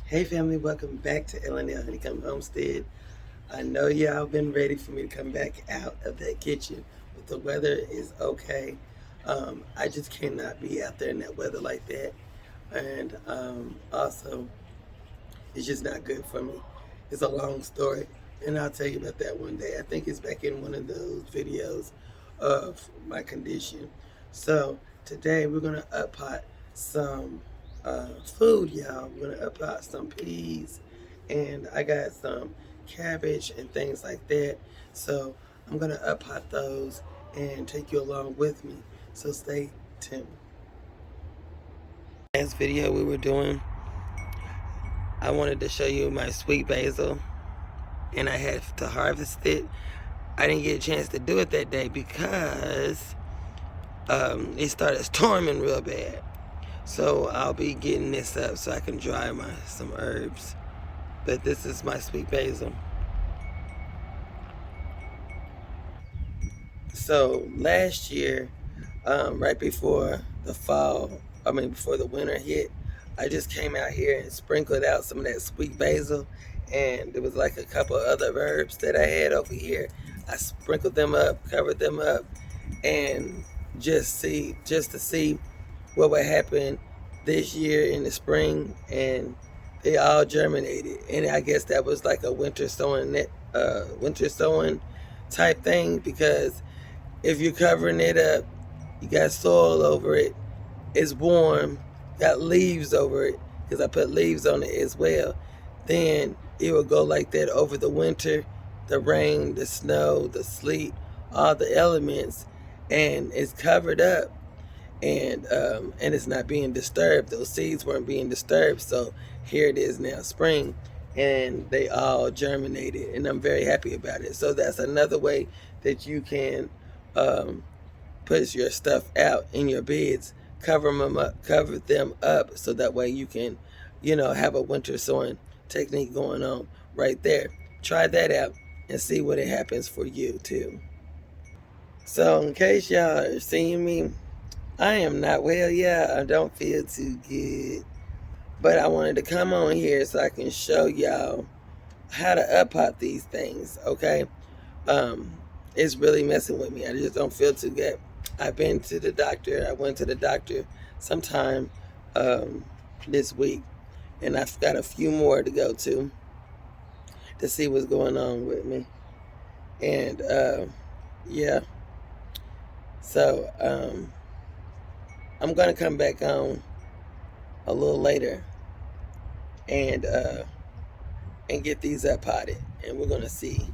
Hey family, welcome back to L&L Honeycomb Homestead. I know y'all been ready for me to come back out of that kitchen, but the weather is okay. I just cannot be out there in that weather like that. And also, it's just not good for me. It's a long story, and I'll tell you about that one day. I think it's back in one of those videos of my condition. So today we're gonna up pot some food, y'all. We're gonna up pot some peas, and I got some cabbage and things like that. So I'm gonna up pot those and take you along with me. So stay tuned. Last video we were doing, I wanted to show you my sweet basil, and I had to harvest it. I didn't get a chance to do it that day because it started storming real bad. So I'll be getting this up so I can dry some herbs. But this is my sweet basil. So last year, right before the before the winter hit, I just came out here and sprinkled out some of that sweet basil, and there was like a couple other herbs that I had over here. I sprinkled them up, covered them up, and just to see what would happen this year in the spring, and they all germinated. And I guess that was like a winter sowing type thing, because if you're covering it up, you got soil over it, it's warm, got leaves over it, because I put leaves on it as well, then it will go like that over the winter, the rain, the snow, the sleet, all the elements, and it's covered up, and it's not being disturbed. Those seeds weren't being disturbed, so here it is now, spring, and they all germinated, and I'm very happy about it. So that's another way that you can put your stuff out in your beds. Cover them up, so that way you can, have a winter sowing technique going on right there. Try that out and see what it happens for you too. So in case y'all are seeing me, I am not well. Yeah, I don't feel too good, but I wanted to come on here so I can show y'all how to up pot these things. Okay, it's really messing with me. I just don't feel too good. I've been to the doctor. I went to the doctor sometime this week, and I've got a few more to go to see what's going on with me. And yeah, so I'm gonna come back on a little later and get these up potted, and we're gonna see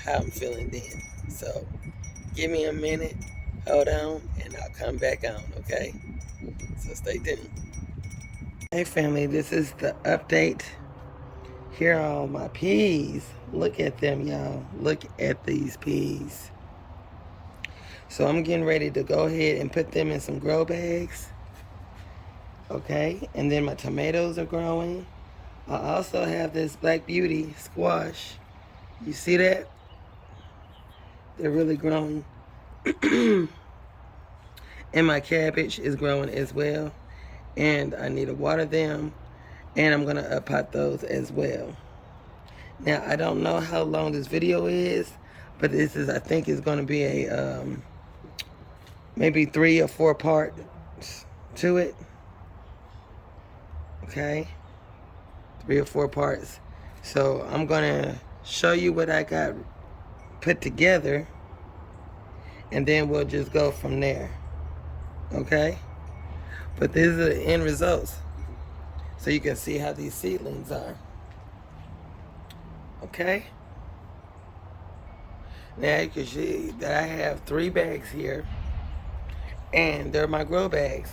how I'm feeling then. So give me a minute, hold on, and I'll come back on, okay? So stay tuned. Hey family, this is the update. Here are all my peas. Look at them, y'all. Look at these peas. So I'm getting ready to go ahead and put them in some grow bags. Okay, and then my tomatoes are growing. I also have this Black Beauty squash. You see that? They're really growing. And my cabbage is growing as well. And I need to water them. And I'm gonna up pot those as well. Now, I don't know how long this video is, but I think it's gonna be a, maybe 3 or 4 parts to it. Okay, 3 or 4 parts. So I'm gonna show you what I got put together, and then we'll just go from there. Okay, but these are the end results, so you can see how these seedlings are. Okay, now you can see that I have 3 bags here, and they're my grow bags,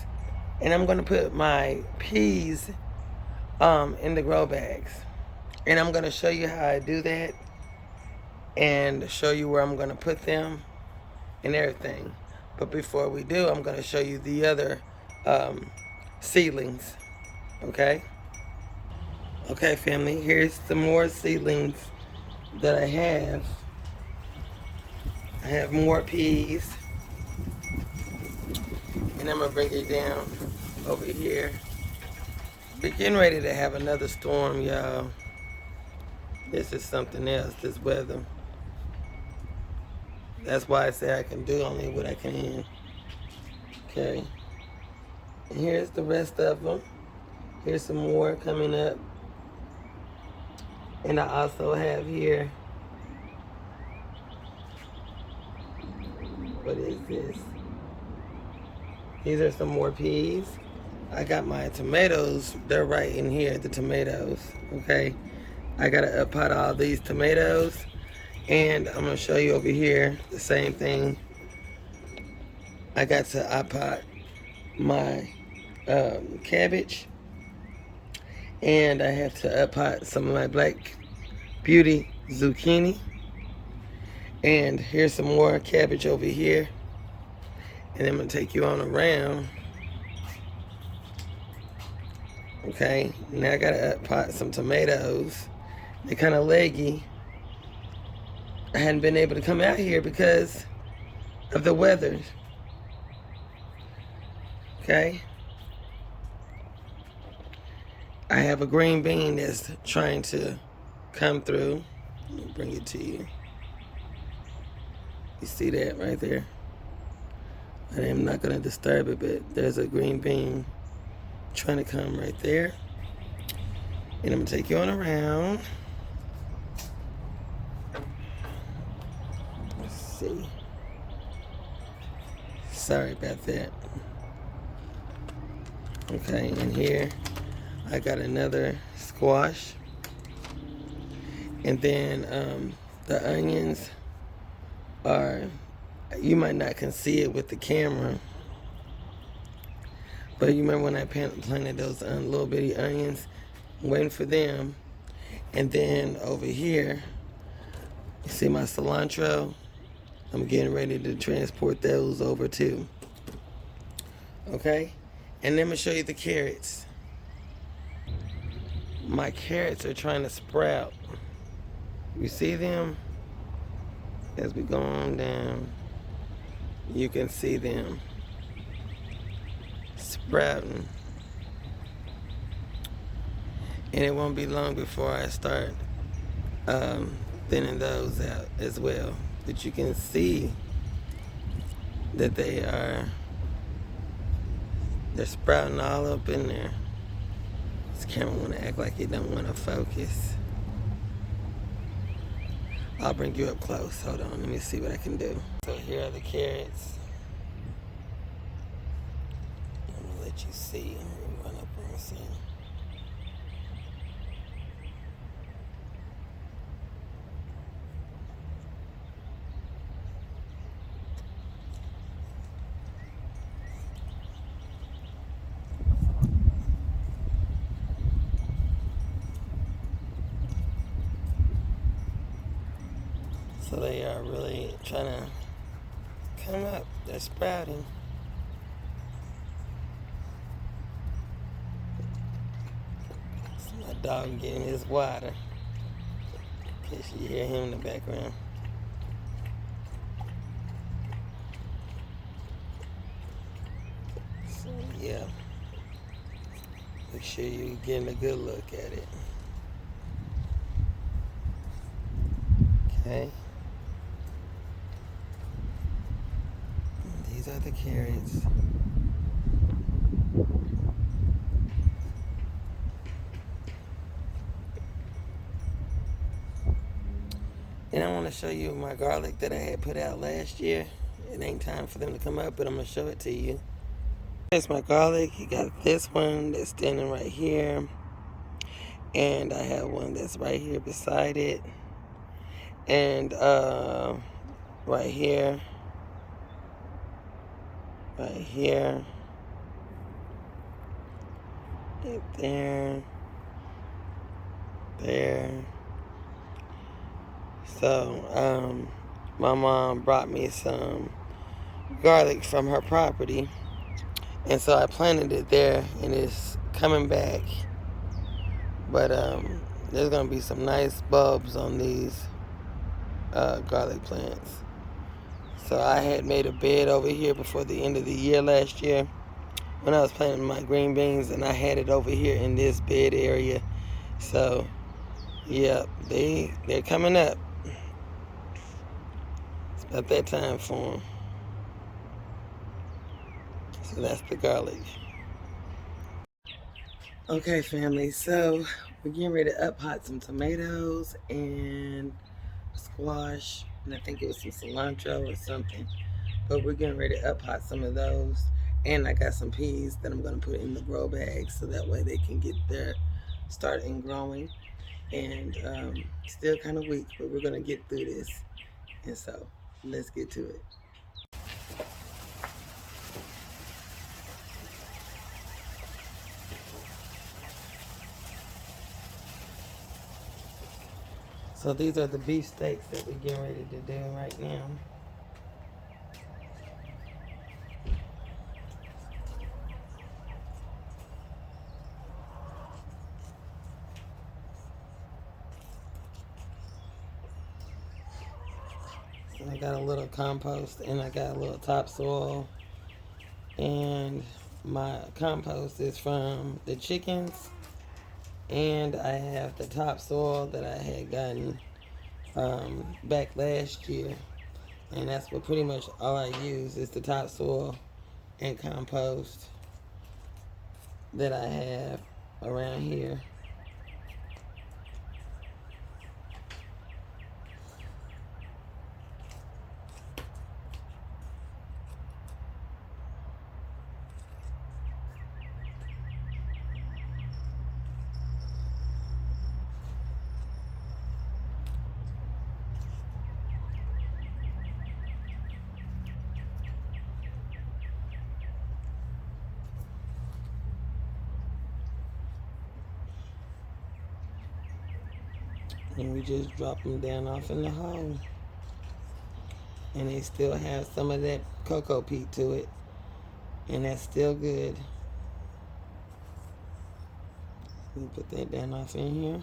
and I'm gonna put my peas in the grow bags, and I'm gonna show you how I do that and show you where I'm gonna put them and everything. But before we do, I'm gonna show you the other seedlings. Okay, family, here's some more seedlings that I have. I have more peas, and I'm gonna bring it down over here. We're getting ready to have another storm, y'all. This is something else, this weather. That's why I say I can do only what I can. Okay. And here's the rest of them. Here's some more coming up. And I also have here, what is this? These are some more peas. I got my tomatoes, they're right in here, the tomatoes, okay? I gotta up-pot all these tomatoes, and I'm gonna show you over here the same thing. I got to up-pot my cabbage, and I have to up-pot some of my Black Beauty zucchini. And here's some more cabbage over here. And I'm gonna take you on around. Okay, now I gotta pot some tomatoes. They're kind of leggy. I hadn't been able to come out here because of the weather. Okay. I have a green bean that's trying to come through. Let me bring it to you. You see that right there? I am not gonna disturb it, but there's a green bean trying to come right there. And I'm gonna take you on around. Let's see. Sorry about that. Okay, and here I got another squash. And then the onions are, you might not can see it with the camera, but you remember when I planted those little bitty onions, waiting for them. And then over here, you see my cilantro? I'm getting ready to transport those over too. Okay? And then I'm gonna show you the carrots. My carrots are trying to sprout. You see them? As we go on down, you can see them sprouting. And it won't be long before I start thinning those out as well. But you can see that they're sprouting all up in there. This camera wanna act like it don't wanna focus. I'll bring you up close. Hold on, let me see what I can do. So here are the carrots. I'm gonna let you see. I'm gonna run up on some. So they are really trying to come up. They're sprouting. It's my dog getting his water. In case you hear him in the background. So yeah. Make sure you're getting a good look at it. Okay. These are the carrots. And I want to show you my garlic that I had put out last year. It ain't time for them to come up, but I'm going to show it to you. Here's my garlic. You got this one that's standing right here. And I have one that's right here beside it. And right here. Right here, right there. So, my mom brought me some garlic from her property, and so I planted it there, and it's coming back. But there's gonna be some nice bulbs on these garlic plants. So I had made a bed over here before the end of the year last year when I was planting my green beans, and I had it over here in this bed area. So, yeah, they're coming up. It's about that time for them. So that's the garlic. Okay, family, so we're getting ready to up hot some tomatoes and squash, and I think it was some cilantro or something. But we're getting ready to up hot some of those. And I got some peas that I'm going to put in the grow bag so that way they can get their start in growing. And still kind of weak, but we're going to get through this. And so let's get to it. So these are the beef steaks that we're getting ready to do right now. And I got a little compost and I got a little topsoil. And my compost is from the chickens. And I have the topsoil that I had gotten back last year. And that's what pretty much all I use is the topsoil and compost that I have around here. And we just drop them down off in the hole. And they still have some of that cocoa peat to it. And that's still good. Let me put that down off in here.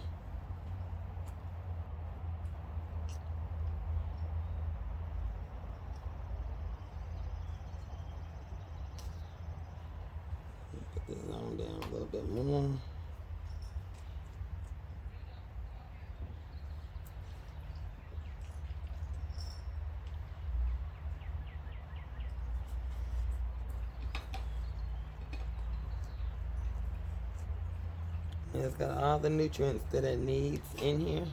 Put this on down a little bit more. It's got all the nutrients that it needs in here.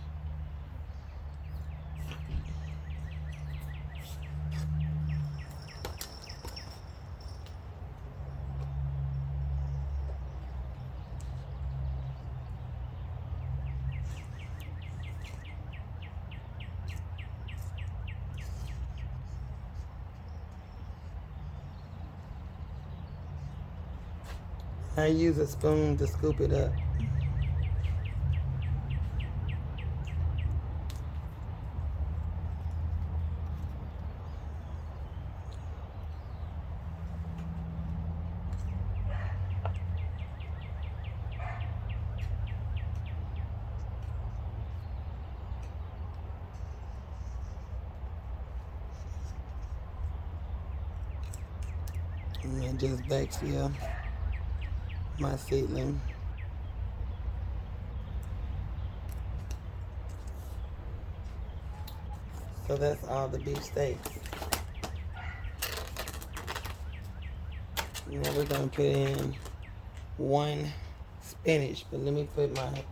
I use a spoon to scoop it up. And then just backfill my seedling. So that's all the beef steaks. Now we're gonna put in one spinach, but let me put my,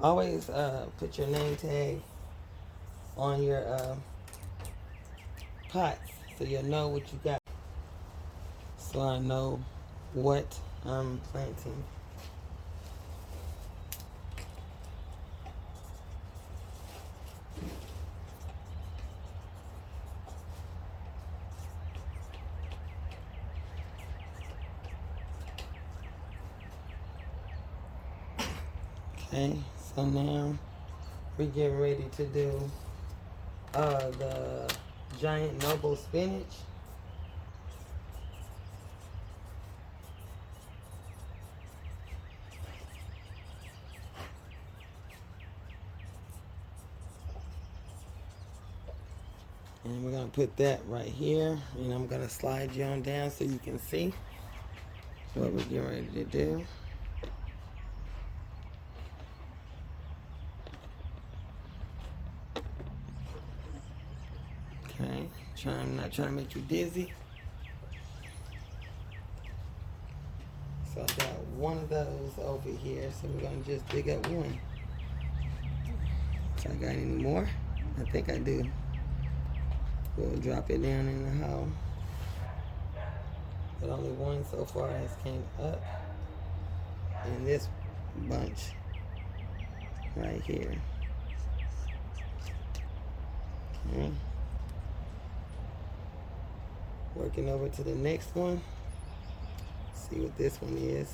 always put your name tag on your pots so you'll know what you got. So I know what I'm planting. Okay, so now we're getting ready to do the giant noble spinach. And we're gonna put that right here, and I'm gonna slide you on down so you can see. what we're getting ready to do. Okay, not trying to make you dizzy. So I got one of those over here, so we're gonna just dig up one. So I got any more? I think I do. We'll drop it down in the hole. But only one so far has came up in this bunch right here. Okay. Working over to the next one. See what this one is.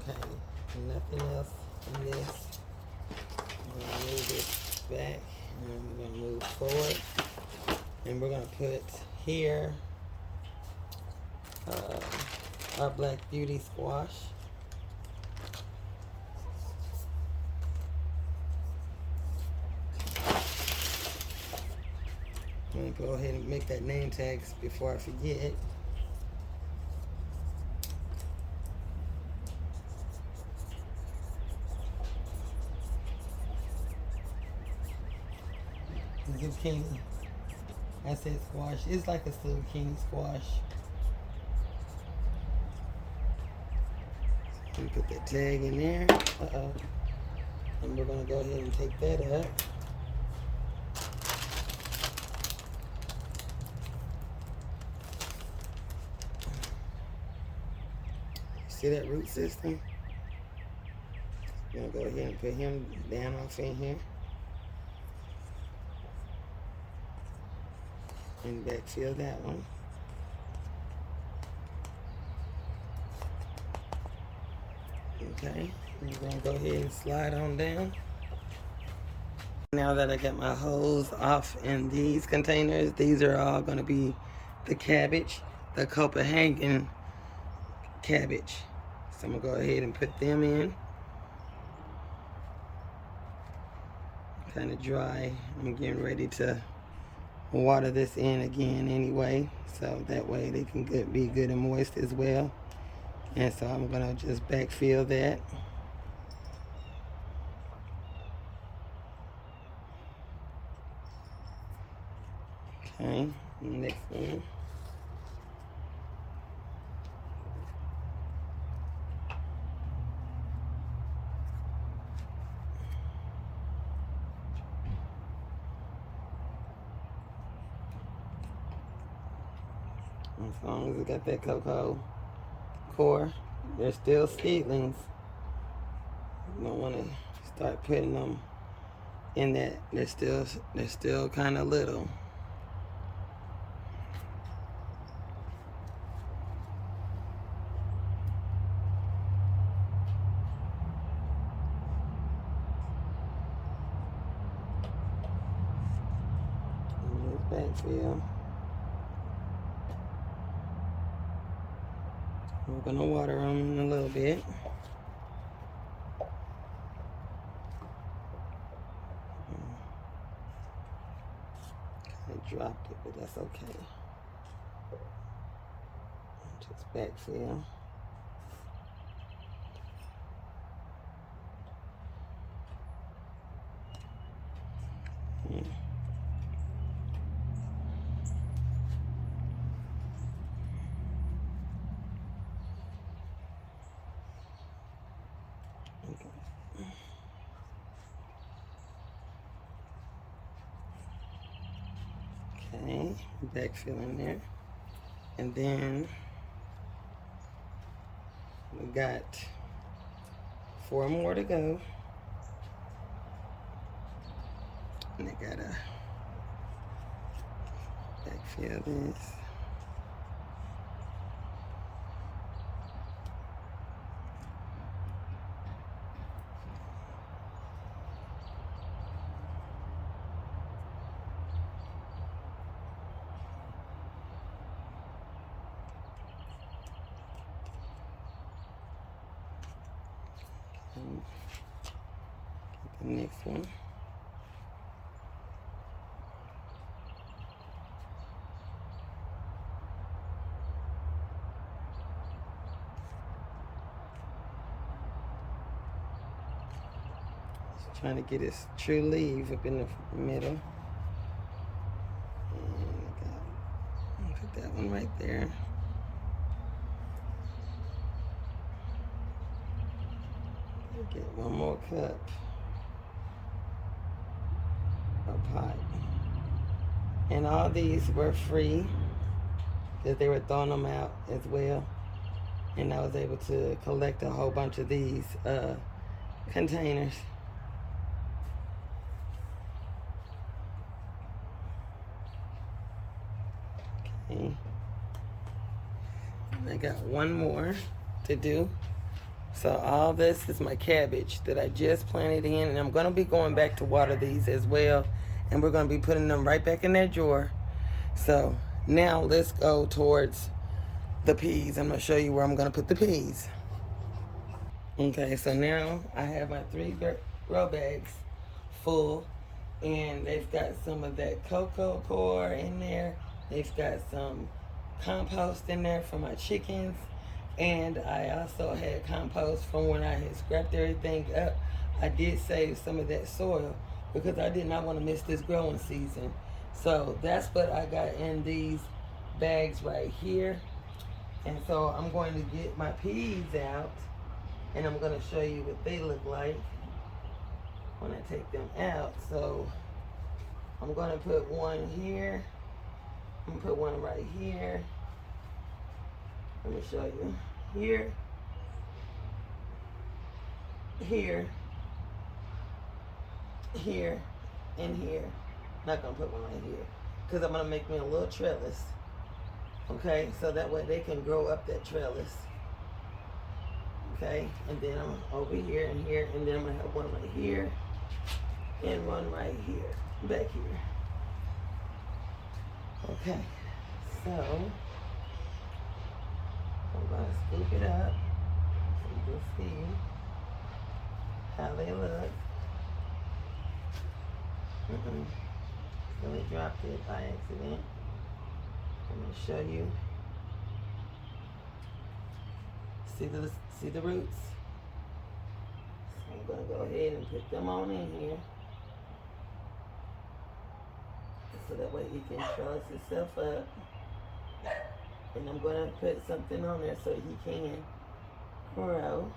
Okay, nothing else in this. I'm gonna move this back and we're gonna move forward. And we're gonna put here our Black Beauty squash. I'm gonna go ahead and make that name tags before I forget. Zucchini. I said squash. It's like a zucchini squash. Let me put that tag in there. Uh-oh. And we're gonna go ahead and take that up. See that root system? I'm gonna go ahead and put him down off in here. And backfill that one. Okay, we're gonna go ahead and slide on down. Now that I got my hose off in these containers, these are all gonna be the cabbage, the Copenhagen cabbage. So I'm gonna go ahead and put them in. Kind of dry. I'm getting ready to water this in again anyway, so that way they can be good and moist as well. And so I'm gonna just backfill that. Okay, next one. As long as it got that cocoa core, they're still seedlings. You don't want to start putting them in that. They're still kind of little. Backfill. We're gonna water them in a little bit. I dropped it, but that's okay. Just backfill. Okay, backfill in there. And then we got 4 more to go. And I gotta backfill this. Next one. Just trying to get his true leaf up in the middle. And put that one right there. Get one more cup or pot. And all these were free because they were throwing them out as well. And I was able to collect a whole bunch of these containers. Okay. I got one more to do. So all this is my cabbage that I just planted in, and I'm going to be going back to water these as well, and we're going to be putting them right back in that drawer. So now let's go towards the peas. I'm going to show you where I'm going to put the peas. Okay, so now I have my 3 grow bags full, and they've got some of that cocoa coir in there. They've got some compost in there for my chickens. And I also had compost from when I had scrapped everything up. I did save some of that soil because I did not want to miss this growing season. So that's what I got in these bags right here. And so I'm going to get my peas out, and I'm going to show you what they look like when I take them out. So I'm going to put one here. I'm going to put one right here. Let me show you. Here, here, here, and here. Not gonna put one right here because I'm gonna make me a little trellis. Okay, so that way they can grow up that trellis. Okay, and then I'm over here and here, and then I'm gonna have one right here and one right here, back here. Okay, so I'm going to scoop it up so you can see how they look. Really dropped it by accident. I'm going to show you. See the roots? So I'm going to go ahead and put them on in here. So that way it can trellis itself up. And I'm going to put something on there so he can grow.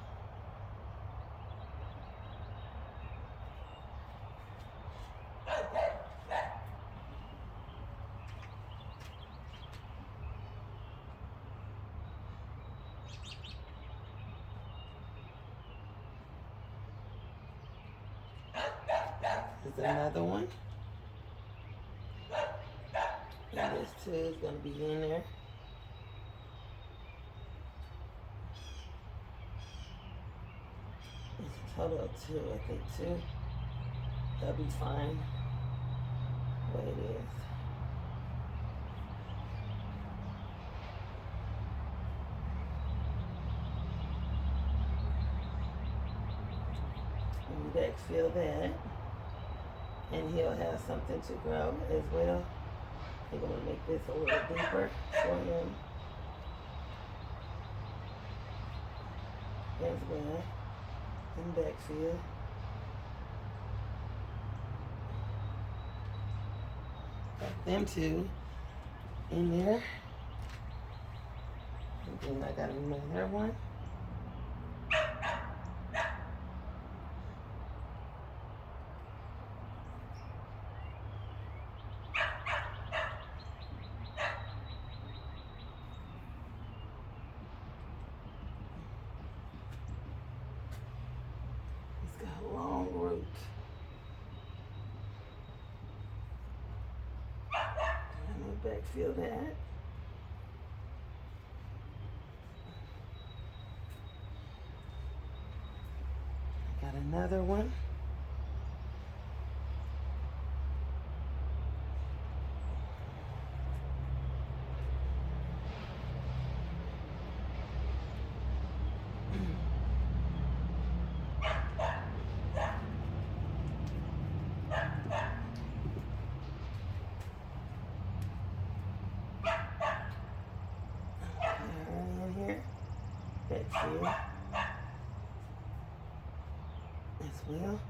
There's another one. And this too is going to be in there. Total of 2, I think 2. That'll be fine. The way it is. And backfill that. And he'll have something to grow as well. I'm going to make this a little deeper for him as well. And backfill. Got them 2 in there. And then I got another one. Backfill that. Got another one. here as well.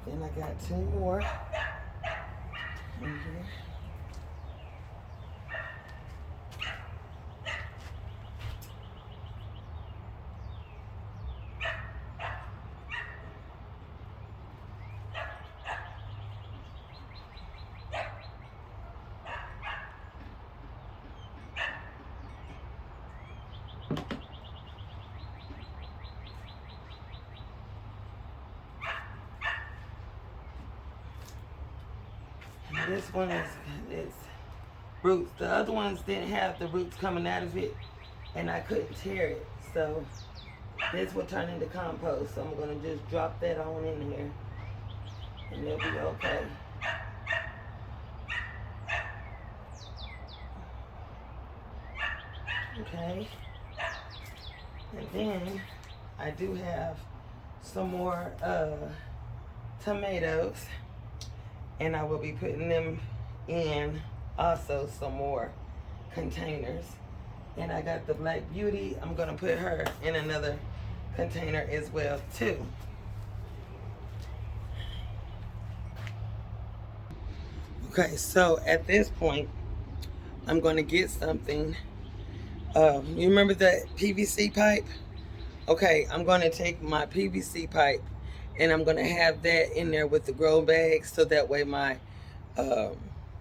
Then I got 2 more in here. This one is roots. The other ones didn't have the roots coming out of it, and I couldn't tear it. So this will turn into compost. So I'm gonna just drop that on in here, and it'll be okay. Okay. And then I do have some more tomatoes, and I will be putting them in also some more containers. And I got the Black Beauty. I'm gonna put her in another container as well too. Okay, so at this point, I'm gonna get something. You remember that PVC pipe? Okay, I'm gonna take my PVC pipe and I'm gonna have that in there with the grow bags, so that way my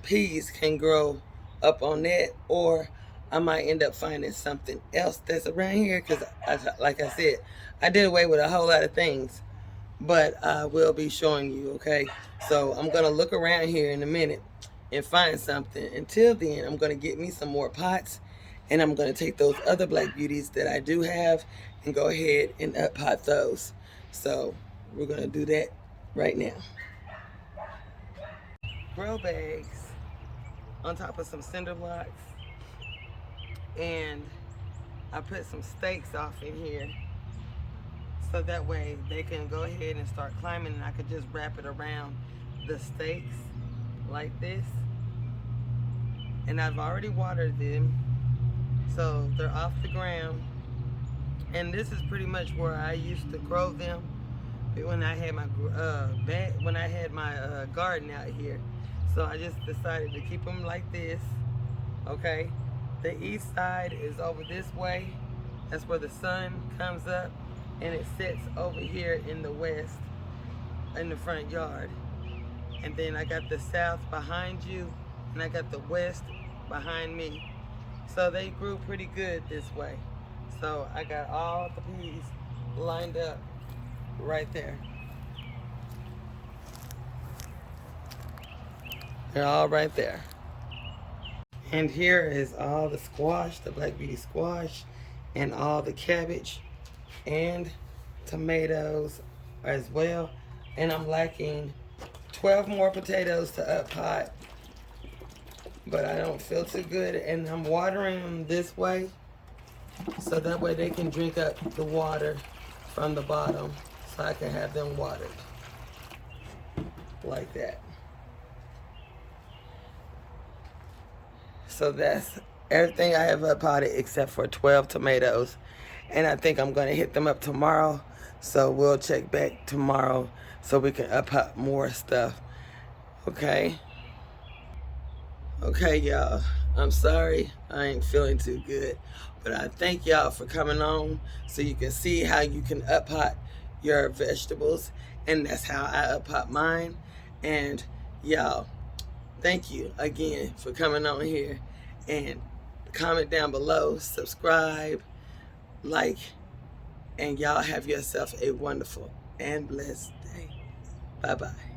peas can grow up on that, or I might end up finding something else that's around here, because like I said, I did away with a whole lot of things, but I will be showing you. Okay, so I'm gonna look around here in a minute and find something. Until then, I'm gonna get me some more pots, and I'm gonna take those other Black Beauties that I do have and go ahead and up pot those. So we're gonna do that right now. Grow bags on top of some cinder blocks, and I put some stakes off in here, so that way they can go ahead and start climbing, and I could just wrap it around the stakes like this. And I've already watered them, so they're off the ground. And this is pretty much where I used to grow them when I had my garden out here. So I just decided to keep them like this. Okay, the east side is over this way. That's where the sun comes up, and it sets over here in the west, in the front yard. And then I got the south behind you, and I got the west behind me. So they grew pretty good this way. So I got all the peas lined up right there. They're all right there. And here is all the squash, the Black Beauty squash, and all the cabbage and tomatoes as well. And I'm lacking 12 more potatoes to up pot, but I don't feel too good, and I'm watering them this way, so that way they can drink up the water from the bottom, so I can have them watered like that. So that's everything I have up potted except for 12 tomatoes, and I think I'm going to hit them up tomorrow, so we'll check back tomorrow so we can up pot more stuff. Okay? Okay, y'all, I'm sorry I ain't feeling too good, but I thank y'all for coming on so you can see how you can up pot your vegetables, and that's how I up pot mine. And y'all, thank you again for coming on here, and comment down below, subscribe, like, and y'all have yourself a wonderful and blessed day. Bye-bye.